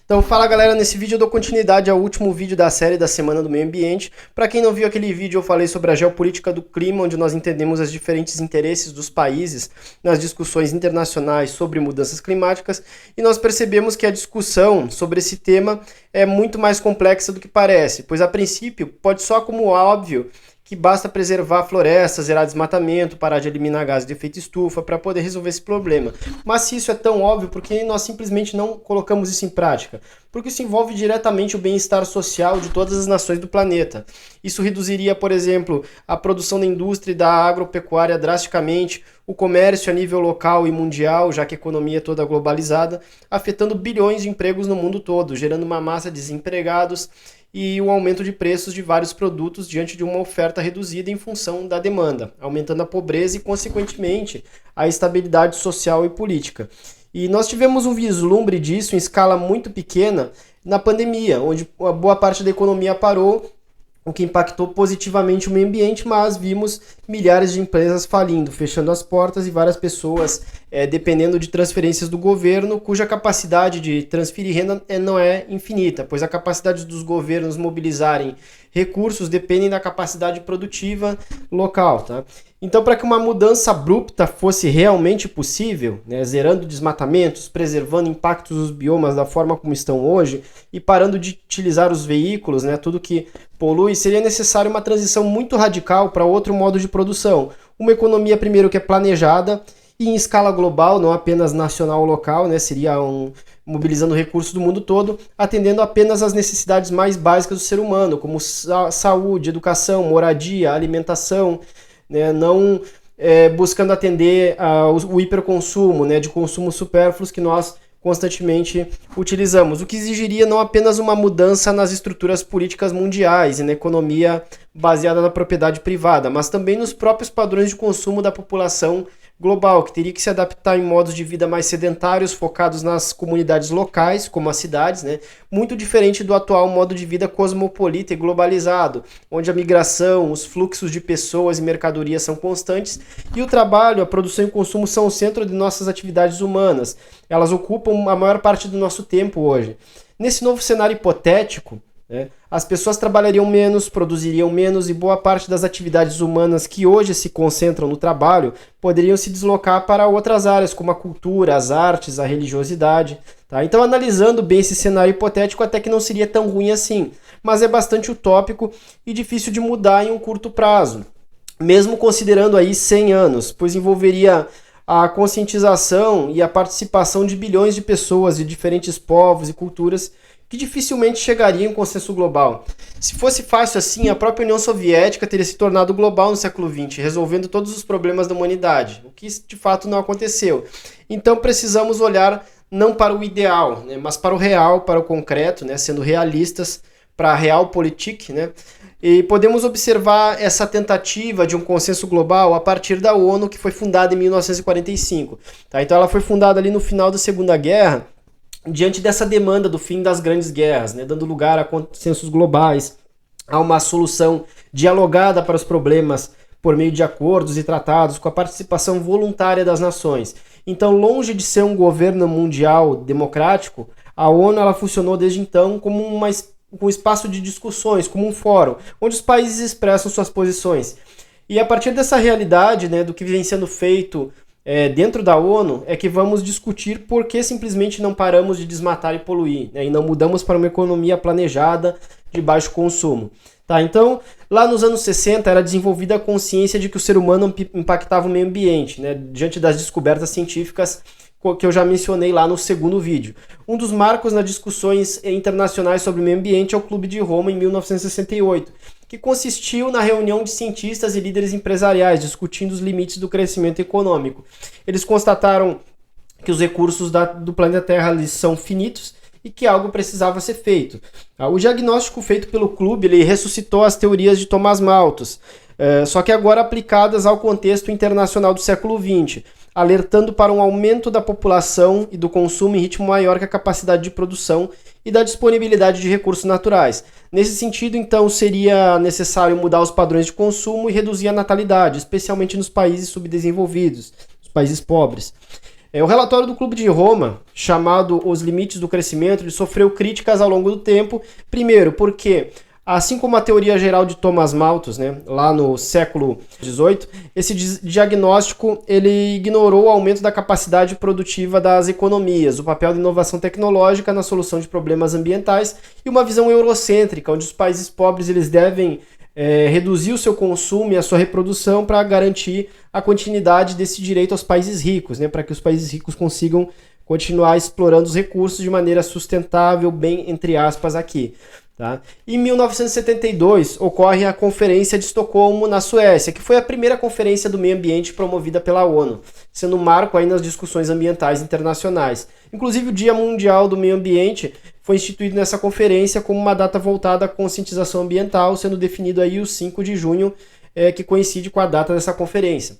Então fala galera, nesse vídeo eu dou continuidade ao último vídeo da série da Semana do Meio Ambiente. Para quem não viu aquele vídeo, eu falei sobre a geopolítica do clima, onde nós entendemos os diferentes interesses dos países nas discussões internacionais sobre mudanças climáticas, e nós percebemos que a discussão sobre esse tema é muito mais complexa do que parece, pois a princípio pode soar como óbvio que basta preservar florestas, zerar desmatamento, parar de eliminar gases de efeito estufa para poder resolver esse problema. Mas se isso é tão óbvio, por que nós simplesmente não colocamos isso em prática? Porque isso envolve diretamente o bem-estar social de todas as nações do planeta. Isso reduziria, por exemplo, a produção da indústria e da agropecuária drasticamente, o comércio a nível local e mundial, já que a economia é toda globalizada, afetando bilhões de empregos no mundo todo, gerando uma massa de desempregados e um aumento de preços de vários produtos diante de uma oferta reduzida em função da demanda, aumentando a pobreza e, consequentemente, a instabilidade social e política. E nós tivemos um vislumbre disso em escala muito pequena na pandemia, onde uma boa parte da economia parou, o que impactou positivamente o meio ambiente, mas vimos milhares de empresas falindo, fechando as portas e várias pessoas dependendo de transferências do governo, cuja capacidade de transferir renda não é infinita, pois a capacidade dos governos mobilizarem recursos dependem da capacidade produtiva local, tá? Então, para que uma mudança abrupta fosse realmente possível, né, zerando desmatamentos, preservando impactos dos biomas da forma como estão hoje e parando de utilizar os veículos, né, tudo que polui, seria necessário uma transição muito radical para outro modo de produção. Uma economia, primeiro, que é planejada e em escala global, não apenas nacional ou local, né, seria mobilizando recursos do mundo todo, atendendo apenas às necessidades mais básicas do ser humano, como saúde, educação, moradia, alimentação, né, não buscando atender o hiperconsumo, né, de consumos supérfluos que nós constantemente utilizamos, o que exigiria não apenas uma mudança nas estruturas políticas mundiais e na economia baseada na propriedade privada, mas também nos próprios padrões de consumo da população global, que teria que se adaptar em modos de vida mais sedentários, focados nas comunidades locais, como as cidades, né? Muito diferente do atual modo de vida cosmopolita e globalizado, onde a migração, os fluxos de pessoas e mercadorias são constantes e o trabalho, a produção e o consumo são o centro de nossas atividades humanas. Elas ocupam a maior parte do nosso tempo hoje. Nesse novo cenário hipotético, as pessoas trabalhariam menos, produziriam menos e boa parte das atividades humanas que hoje se concentram no trabalho poderiam se deslocar para outras áreas, como a cultura, as artes, a religiosidade. Tá? Então, analisando bem esse cenário hipotético, até que não seria tão ruim assim, mas é bastante utópico e difícil de mudar em um curto prazo, mesmo considerando aí 100 anos, pois envolveria a conscientização e a participação de bilhões de pessoas de diferentes povos e culturas que dificilmente chegaria em um consenso global. Se fosse fácil assim, a própria União Soviética teria se tornado global no século XX, resolvendo todos os problemas da humanidade, o que de fato não aconteceu. Então precisamos olhar não para o ideal, né, mas para o real, para o concreto, né, sendo realistas, para a realpolitik, né? E podemos observar essa tentativa de um consenso global a partir da ONU, que foi fundada em 1945. Tá? Então ela foi fundada ali no final da Segunda Guerra, diante dessa demanda do fim das grandes guerras, né, dando lugar a consensos globais, a uma solução dialogada para os problemas por meio de acordos e tratados com a participação voluntária das nações. Então, longe de ser um governo mundial democrático, a ONU ela funcionou desde então como um espaço de discussões, como um fórum, onde os países expressam suas posições. E a partir dessa realidade, né, do que vem sendo feito dentro da ONU, é que vamos discutir por que simplesmente não paramos de desmatar e poluir, né, e não mudamos para uma economia planejada de baixo consumo. Tá, então, lá nos anos 60 era desenvolvida a consciência de que o ser humano impactava o meio ambiente, né, diante das descobertas científicas que eu já mencionei lá no segundo vídeo. Um dos marcos nas discussões internacionais sobre o meio ambiente é o Clube de Roma em 1968, que consistiu na reunião de cientistas e líderes empresariais discutindo os limites do crescimento econômico. Eles constataram que os recursos do planeta Terra eles são finitos e que algo precisava ser feito. O diagnóstico feito pelo clube ele ressuscitou as teorias de Thomas Malthus, só que agora aplicadas ao contexto internacional do século XX, alertando para um aumento da população e do consumo em ritmo maior que a capacidade de produção e da disponibilidade de recursos naturais. Nesse sentido, então, seria necessário mudar os padrões de consumo e reduzir a natalidade, especialmente nos países subdesenvolvidos, nos países pobres. O relatório do Clube de Roma, chamado Os Limites do Crescimento, ele sofreu críticas ao longo do tempo. Primeiro, porque, assim como a teoria geral de Thomas Malthus, né, lá no século XVIII, esse diagnóstico ele ignorou o aumento da capacidade produtiva das economias, o papel da inovação tecnológica na solução de problemas ambientais e uma visão eurocêntrica, onde os países pobres eles devem reduzir o seu consumo e a sua reprodução para garantir a continuidade desse direito aos países ricos, né, para que os países ricos consigam continuar explorando os recursos de maneira sustentável, bem entre aspas aqui. Tá? Em 1972 ocorre a Conferência de Estocolmo na Suécia, que foi a primeira conferência do meio ambiente promovida pela ONU, sendo um marco aí nas discussões ambientais internacionais. Inclusive o Dia Mundial do Meio Ambiente foi instituído nessa conferência como uma data voltada à conscientização ambiental, sendo definido aí o 5 de junho, que coincide com a data dessa conferência.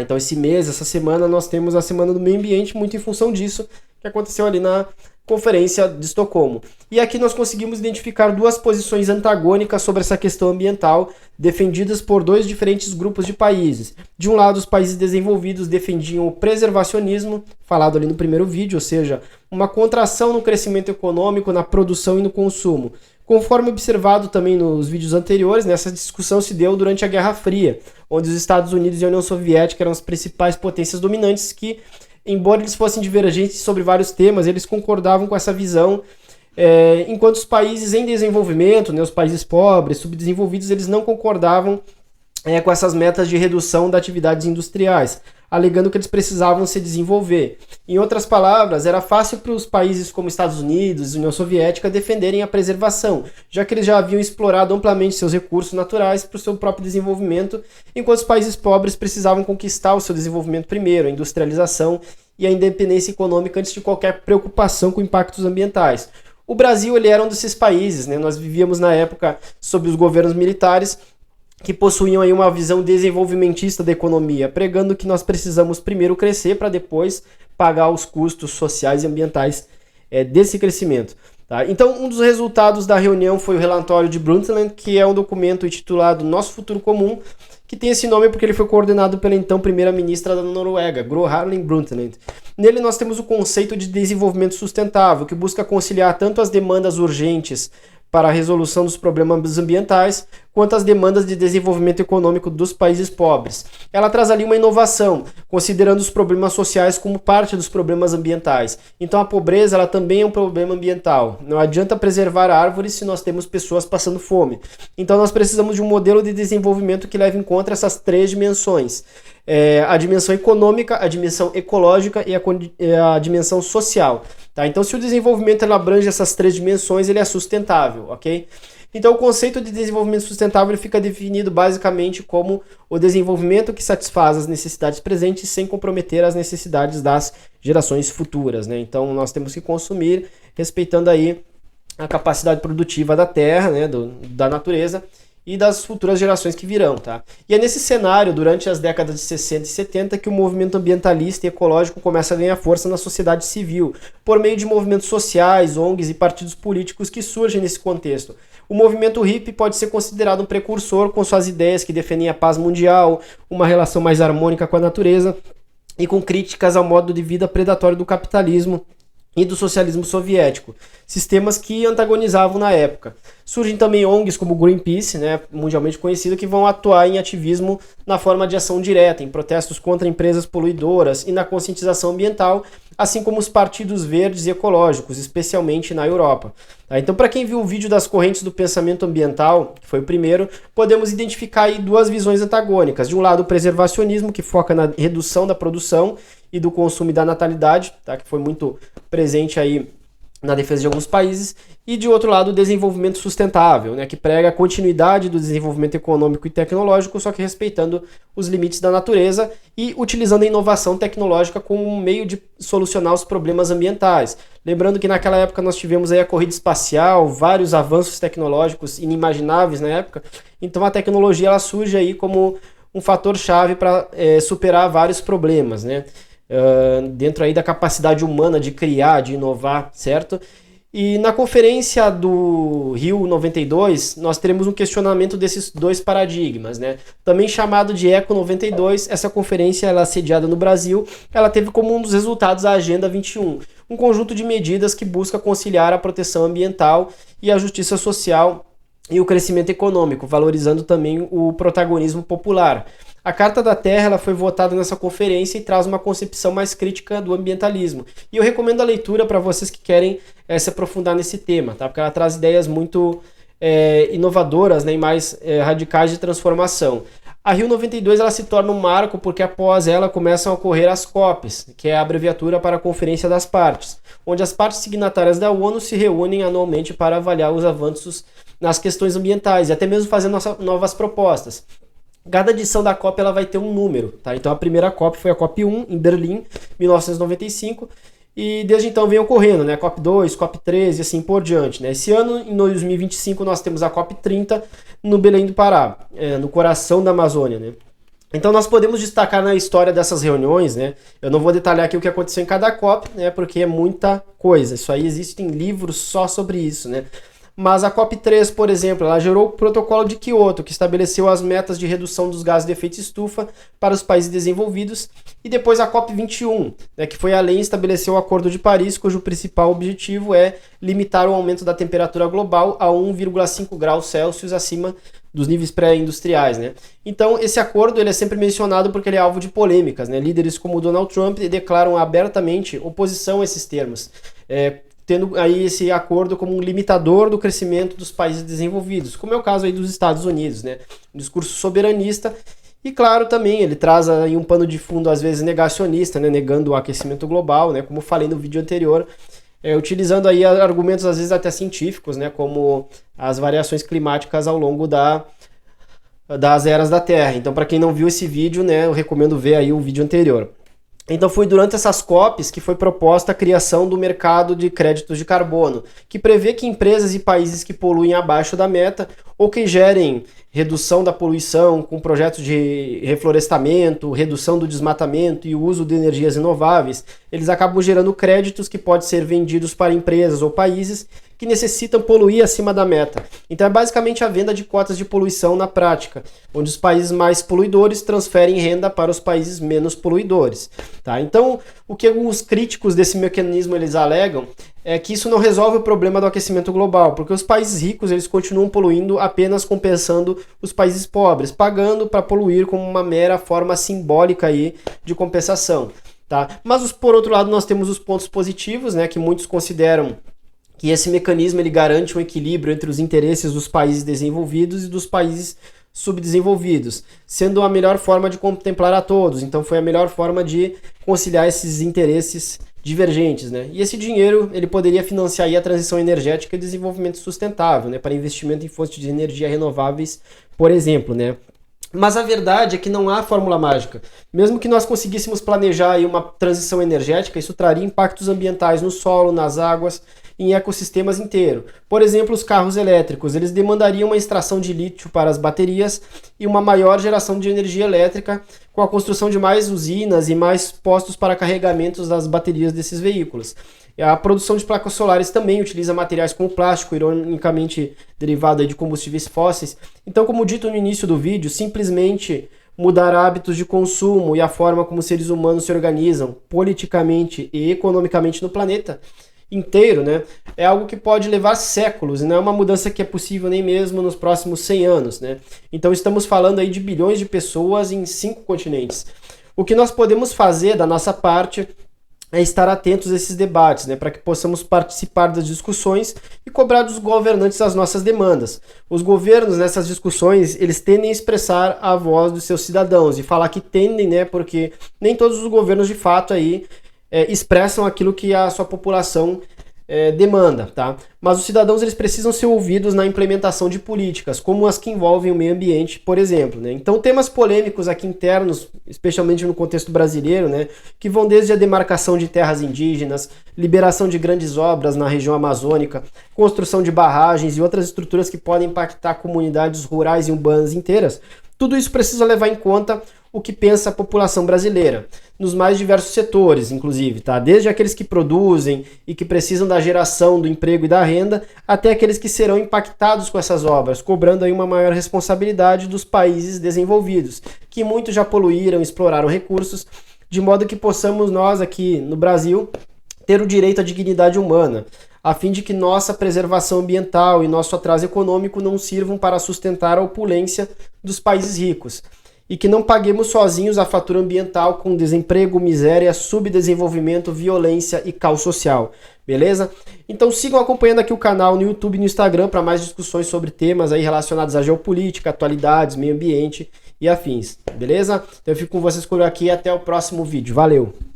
Então esse mês, essa semana, nós temos a Semana do Meio Ambiente, muito em função disso, que aconteceu ali na Conferência de Estocolmo. E aqui nós conseguimos identificar duas posições antagônicas sobre essa questão ambiental, defendidas por dois diferentes grupos de países. De um lado, os países desenvolvidos defendiam o preservacionismo, falado ali no primeiro vídeo, ou seja, uma contração no crescimento econômico, na produção e no consumo. Conforme observado também nos vídeos anteriores, essa discussão se deu durante a Guerra Fria, onde os Estados Unidos e a União Soviética eram as principais potências dominantes que, embora eles fossem divergentes sobre vários temas, eles concordavam com essa visão, enquanto os países em desenvolvimento, né, os países pobres, subdesenvolvidos, eles não concordavam com essas metas de redução das atividades industriais, alegando que eles precisavam se desenvolver. Em outras palavras, era fácil para os países como Estados Unidos e União Soviética defenderem a preservação, já que eles já haviam explorado amplamente seus recursos naturais para o seu próprio desenvolvimento, enquanto os países pobres precisavam conquistar o seu desenvolvimento primeiro, a industrialização e a independência econômica antes de qualquer preocupação com impactos ambientais. O Brasil ele era um desses países, né? Nós vivíamos na época sob os governos militares, que possuíam aí uma visão desenvolvimentista da economia, pregando que nós precisamos primeiro crescer para depois pagar os custos sociais e ambientais desse crescimento. Tá? Então, um dos resultados da reunião foi o relatório de Brundtland, que é um documento intitulado Nosso Futuro Comum, que tem esse nome porque ele foi coordenado pela então primeira-ministra da Noruega, Gro Harlem Brundtland. Nele nós temos o conceito de desenvolvimento sustentável, que busca conciliar tanto as demandas urgentes para a resolução dos problemas ambientais, quanto as demandas de desenvolvimento econômico dos países pobres. Ela traz ali uma inovação, considerando os problemas sociais como parte dos problemas ambientais. Então a pobreza ela também é um problema ambiental. Não adianta preservar árvores se nós temos pessoas passando fome. Então nós precisamos de um modelo de desenvolvimento que leve em conta essas três dimensões. A dimensão econômica, a dimensão ecológica e a dimensão social. Tá? Então, se o desenvolvimento ele abrange essas três dimensões, ele é sustentável, ok? Então, o conceito de desenvolvimento sustentável ele fica definido basicamente como o desenvolvimento que satisfaz as necessidades presentes sem comprometer as necessidades das gerações futuras, né? Então, nós temos que consumir respeitando aí a capacidade produtiva da Terra, né, da natureza, e das futuras gerações que virão, tá? E é nesse cenário, durante as décadas de 60 e 70, que o movimento ambientalista e ecológico começa a ganhar força na sociedade civil, por meio de movimentos sociais, ONGs e partidos políticos que surgem nesse contexto. O movimento hippie pode ser considerado um precursor com suas ideias que defendem a paz mundial, uma relação mais harmônica com a natureza e com críticas ao modo de vida predatório do capitalismo e do socialismo soviético, sistemas que antagonizavam na época. Surgem também ONGs como o Greenpeace, né, mundialmente conhecido, que vão atuar em ativismo na forma de ação direta, em protestos contra empresas poluidoras e na conscientização ambiental, assim como os partidos verdes e ecológicos, especialmente na Europa. Tá? Então, para quem viu o vídeo das correntes do pensamento ambiental, que foi o primeiro, podemos identificar aí duas visões antagônicas. De um lado, o preservacionismo, que foca na redução da produção e do consumo e da natalidade, tá? Que foi muito presente aí na defesa de alguns países, e de outro lado o desenvolvimento sustentável, né, que prega a continuidade do desenvolvimento econômico e tecnológico, só que respeitando os limites da natureza e utilizando a inovação tecnológica como um meio de solucionar os problemas ambientais. Lembrando que naquela época nós tivemos aí a corrida espacial, vários avanços tecnológicos inimagináveis na época, então a tecnologia ela surge aí como um fator-chave para superar vários problemas, né? Dentro aí da capacidade humana de criar, de inovar, certo? E na conferência do Rio 92, nós teremos um questionamento desses dois paradigmas, né? Também chamado de Eco 92, essa conferência, ela é sediada no Brasil, ela teve como um dos resultados a Agenda 21, um conjunto de medidas que busca conciliar a proteção ambiental e a justiça social e o crescimento econômico, valorizando também o protagonismo popular. A Carta da Terra ela foi votada nessa conferência e traz uma concepção mais crítica do ambientalismo. E eu recomendo a leitura para vocês que querem se aprofundar nesse tema, tá? Porque ela traz ideias muito inovadoras, né, e mais radicais de transformação. A Rio 92 ela se torna um marco porque após ela começam a ocorrer as COPs, que é a abreviatura para a Conferência das Partes, onde as partes signatárias da ONU se reúnem anualmente para avaliar os avanços nas questões ambientais e até mesmo fazer novas propostas. Cada edição da COP ela vai ter um número, tá? Então a primeira COP foi a COP 1 em Berlim, 1995, e desde então vem ocorrendo, né? COP 2, COP 3 e assim por diante, né? Esse ano, em 2025, nós temos a COP 30 no Belém do Pará, no coração da Amazônia, né? Então nós podemos destacar na história dessas reuniões, né? Eu não vou detalhar aqui o que aconteceu em cada COP, né? Porque é muita coisa. Isso aí existem livros só sobre isso, né? Mas a COP3, por exemplo, ela gerou o protocolo de Kyoto, que estabeleceu as metas de redução dos gases de efeito estufa para os países desenvolvidos, e depois a COP21, né, que foi além e estabeleceu o Acordo de Paris, cujo principal objetivo é limitar o aumento da temperatura global a 1,5 graus Celsius acima dos níveis pré-industriais, né? Então, esse acordo ele é sempre mencionado porque ele é alvo de polêmicas, né? Líderes como Donald Trump declaram abertamente oposição a esses termos, tendo aí esse acordo como um limitador do crescimento dos países desenvolvidos, como é o caso aí dos Estados Unidos, né? Um discurso soberanista e, claro, também ele traz aí um pano de fundo, às vezes, negacionista, né? Negando o aquecimento global, né? Como eu falei no vídeo anterior, utilizando aí argumentos, às vezes, até científicos, né? Como as variações climáticas ao longo das eras da Terra. Então, para quem não viu esse vídeo, né? Eu recomendo ver aí o vídeo anterior. Então foi durante essas COPs que foi proposta a criação do mercado de créditos de carbono, que prevê que empresas e países que poluem abaixo da meta ou que gerem redução da poluição com projetos de reflorestamento, redução do desmatamento e o uso de energias renováveis, eles acabam gerando créditos que podem ser vendidos para empresas ou países que necessitam poluir acima da meta. Então é basicamente a venda de cotas de poluição na prática, onde os países mais poluidores transferem renda para os países menos poluidores. Tá? Então, o que os críticos desse mecanismo eles alegam é que isso não resolve o problema do aquecimento global, porque os países ricos eles continuam poluindo apenas compensando os países pobres, pagando para poluir como uma mera forma simbólica aí de compensação. Tá? Mas por outro lado nós temos os pontos positivos, né, que muitos consideram que esse mecanismo ele garante um equilíbrio entre os interesses dos países desenvolvidos e dos países subdesenvolvidos, sendo a melhor forma de contemplar a todos. Então foi a melhor forma de conciliar esses interesses divergentes, né? E esse dinheiro ele poderia financiar aí a transição energética e desenvolvimento sustentável, né? Para investimento em fontes de energia renováveis, por exemplo, né? Mas a verdade é que não há fórmula mágica. Mesmo que nós conseguíssemos planejar aí uma transição energética, isso traria impactos ambientais no solo, nas águas, em ecossistemas inteiros. Por exemplo, os carros elétricos, eles demandariam uma extração de lítio para as baterias e uma maior geração de energia elétrica com a construção de mais usinas e mais postos para carregamentos das baterias desses veículos. A produção de placas solares também utiliza materiais como plástico, ironicamente derivado de combustíveis fósseis. Então, como dito no início do vídeo, simplesmente mudar hábitos de consumo e a forma como seres humanos se organizam politicamente e economicamente no planeta inteiro, né, é algo que pode levar séculos e não é uma mudança que é possível nem mesmo nos próximos 100 anos, né? Então estamos falando aí de bilhões de pessoas em 5 continentes. O que nós podemos fazer da nossa parte é estar atentos a esses debates, né, para que possamos participar das discussões e cobrar dos governantes as nossas demandas. Os governos nessas discussões, eles tendem a expressar a voz dos seus cidadãos e falar que tendem, né, porque nem todos os governos de fato aí expressam aquilo que a sua população demanda, tá? Mas os cidadãos eles precisam ser ouvidos na implementação de políticas, como as que envolvem o meio ambiente, por exemplo, né? Então temas polêmicos aqui internos, especialmente no contexto brasileiro, né, que vão desde a demarcação de terras indígenas, liberação de grandes obras na região amazônica, construção de barragens e outras estruturas que podem impactar comunidades rurais e urbanas inteiras. Tudo isso precisa levar em conta o que pensa a população brasileira, nos mais diversos setores, inclusive, tá? Desde aqueles que produzem e que precisam da geração do emprego e da renda, até aqueles que serão impactados com essas obras, cobrando aí uma maior responsabilidade dos países desenvolvidos, que muito já poluíram, exploraram recursos, de modo que possamos nós aqui no Brasil ter o direito à dignidade humana, a fim de que nossa preservação ambiental e nosso atraso econômico não sirvam para sustentar a opulência dos países ricos, e que não paguemos sozinhos a fatura ambiental com desemprego, miséria, subdesenvolvimento, violência e caos social, beleza? Então sigam acompanhando aqui o canal no YouTube e no Instagram para mais discussões sobre temas aí relacionados à geopolítica, atualidades, meio ambiente e afins, beleza? Então eu fico com vocês por aqui e até o próximo vídeo. Valeu!